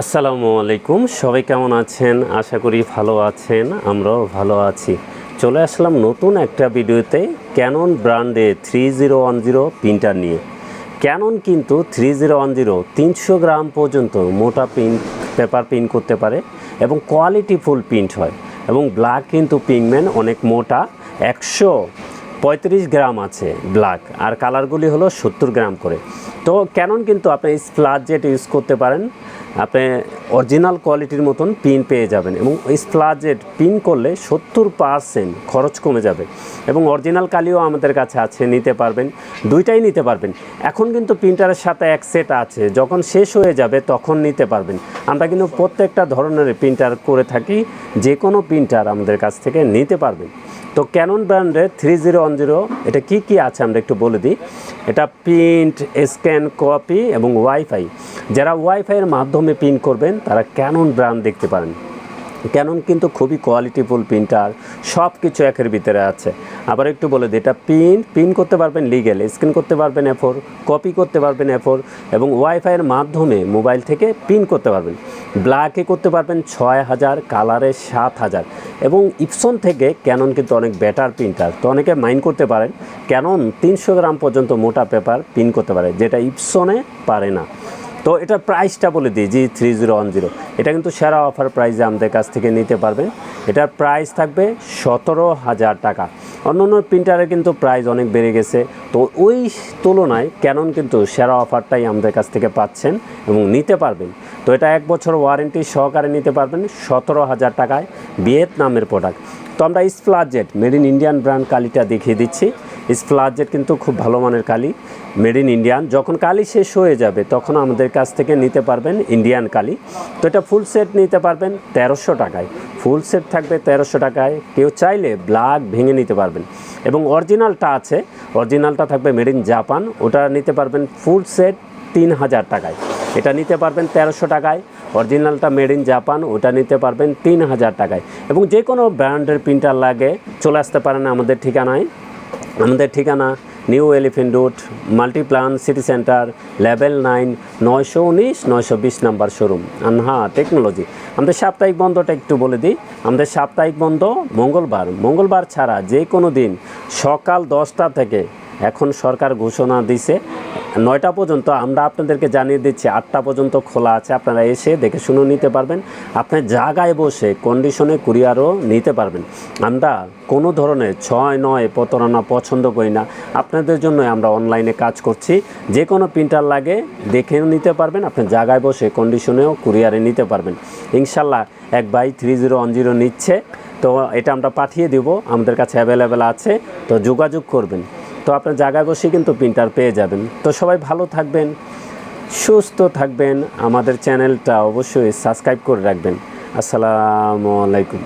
আসসালামু আলাইকুম, সবাই কেমন আছেন? আশা করি ভালো আছেন, আমরাও ভালো আছি। চলে আসলাম নতুন একটা ভিডিওতে ক্যানন ব্র্যান্ডে 3010 প্রিন্টার নিয়ে। ক্যানন কিন্তু 3010 300 গ্রাম পর্যন্ত মোটা পেপার প্রিন্ট করতে পারে এবং কোয়ালিটিফুল প্রিন্ট হয় এবং ব্ল্যাক কিন্তু পিগমেন্ট অনেক মোটা 135 গ্রাম আছে ব্ল্যাক, আর কালারগুলি হলো 70 গ্রাম করে। তো ক্যানন কিন্তু আপনি স্প্লাশ জেট ইউজ করতে পারেন, আপনি অরিজিনাল কোয়ালিটির মতন পিন পেয়ে যাবেন এবং স্প্লাশ জেট পিন করলে 70% খরচ কমে যাবে এবং অরিজিনাল কালিও আমাদের কাছে আছে, নিতে পারবেন, দুইটাই নিতে পারবেন। এখন কিন্তু প্রিন্টারের সাথে এক সেট আছে, যখন শেষ হয়ে যাবে তখন নিতে পারবেন। আমরা কিন্তু প্রত্যেকটা ধরনের প্রিন্টার করে থাকি, যে কোনো প্রিন্টার আমাদের কাছ থেকে নিতে পারবেন। তো ক্যানন ব্র্যান্ডের 3010 এটা কি আছে আমরা একটু বলে দিই। এটা প্রিন্ট, স্ক্যান, কপি এবং ওয়াইফাই। যারা ওয়াইফাইয়ের মাধ্যমে প্রিন্ট করবেন তারা ক্যানন ব্র্যান্ড দেখতে পারেন। ক্যানন কিন্তু খুবই কোয়ালিটিফুল প্রিন্টার, সব কিছু একের ভিতরে আছে। আবার একটু বলে দিই, এটা প্রিন্ট করতে পারবেন লিগেল, স্ক্যান করতে পারবেন A4, কপি করতে পারবেন A4 এবং ওয়াইফাইয়ের মাধ্যমে মোবাইল থেকে প্রিন্ট করতে পারবেন। ব্ল্যাকে করতে পারবেন 6000, কালারে 7000 এবং ইপসন থেকে ক্যানন কিন্তু অনেক বেটার প্রিন্টার। তো অনেকে মাইন্ড করতে পারেন ক্যানন 300 গ্রাম পর্যন্ত মোটা পেপার প্রিন্ট করতে পারে, যেটা ইপসনে পারে না। তো এটার প্রাইসটা বলে দিই, G3010 এটা কিন্তু সেরা অফার প্রাইসে আমাদের কাছ থেকে নিতে পারবেন। এটার প্রাইস থাকবে 17,000 টাকা। অন্যান্য প্রিন্টারে কিন্তু প্রাইস অনেক বেড়ে গেছে, তো ওই তুলনায় ক্যানন কিন্তু সেরা অফারটাই আমাদের কাছ থেকে পাচ্ছেন এবং নিতে পারবেন। তো এটা 1 বছর ওয়ারেন্টি সহকারে নিতে পারবেন 17,000 টাকায়, ভিয়েতনামের প্রোডাক্ট। তো আমরা splash jet made in Indian brand কালিটা দেখিয়ে দিচ্ছি। স্প্লাশ জেট কিন্তু খুব ভালো মানের কালি, মেড ইন ইন্ডিয়ান। যখন কালি শেষ হয়ে যাবে তখন আমাদের কাছ থেকে নিতে পারবেন ইন্ডিয়ান কালি। তো এটা ফুল সেট নিতে পারবেন 1300 টাকায়, ফুল সেট থাকবে 1300 টাকায়। কেউ চাইলে ব্ল্যাক ভেঙে নিতে পারবেন এবং অরিজিনালটা আছে, অরিজিনালটা থাকবে মেড ইন জাপান, ওটা নিতে পারবেন ফুল সেট 3000 টাকায়। এটা নিতে পারবেন 1300 টাকায়। অরিজিনালটা মেড ইন জাপান, ওটা নিতে পারবেন 3000 টাকায়। এবং যে কোনো ব্র্যান্ডের প্রিন্টার লাগে চলে আসতে পারেন আমাদের ঠিকানায়। আমাদের ঠিকানা new elephant road, Multiplan city centre, level 9, 919 920 number showroom, আনহা টেকনোলজি। আমাদের সাপ্তাহিক বন্ধটা একটু বলে দিই। আমাদের সাপ্তাহিক বন্ধ মঙ্গলবার ছাড়া যে কোনো দিন সকাল 10টা থেকে, এখন সরকার ঘোষণা দিছে 9টা পর্যন্ত, আমরা আপনাদেরকে জানিয়ে দিচ্ছি 8টা পর্যন্ত খোলা আছে। আপনারা এসে দেখে শুনে নিতে পারবেন, আপনার জায়গায় বসে কন্ডিশনে কুরিয়ারও নিতে পারবেন। আমরা কোনো ধরনের 6-9 প্রতারণা পছন্দ করি না, আপনাদের জন্য আমরা অনলাইনে কাজ করছি। যে কোনো প্রিন্টার লাগে দেখেও নিতে পারবেন, আপনার জায়গায় বসে কন্ডিশনেও কুরিয়ারে নিতে পারবেন। ইনশাল্লাহ এক ভাই 3010 নিচ্ছে, তো এটা আমরা পাঠিয়ে দেব, আমাদের কাছে অ্যাভেলেবেল আছে, তো যোগাযোগ করবেন। তো আপনার জায়গায় বসে কিন্তু প্রিন্টার পেয়ে যাবেন। তো সবাই ভালো থাকবেন, সুস্থ থাকবেন, আমাদের চ্যানেলটা অবশ্যই সাবস্ক্রাইব করে রাখবেন। আসসালামু আলাইকুম।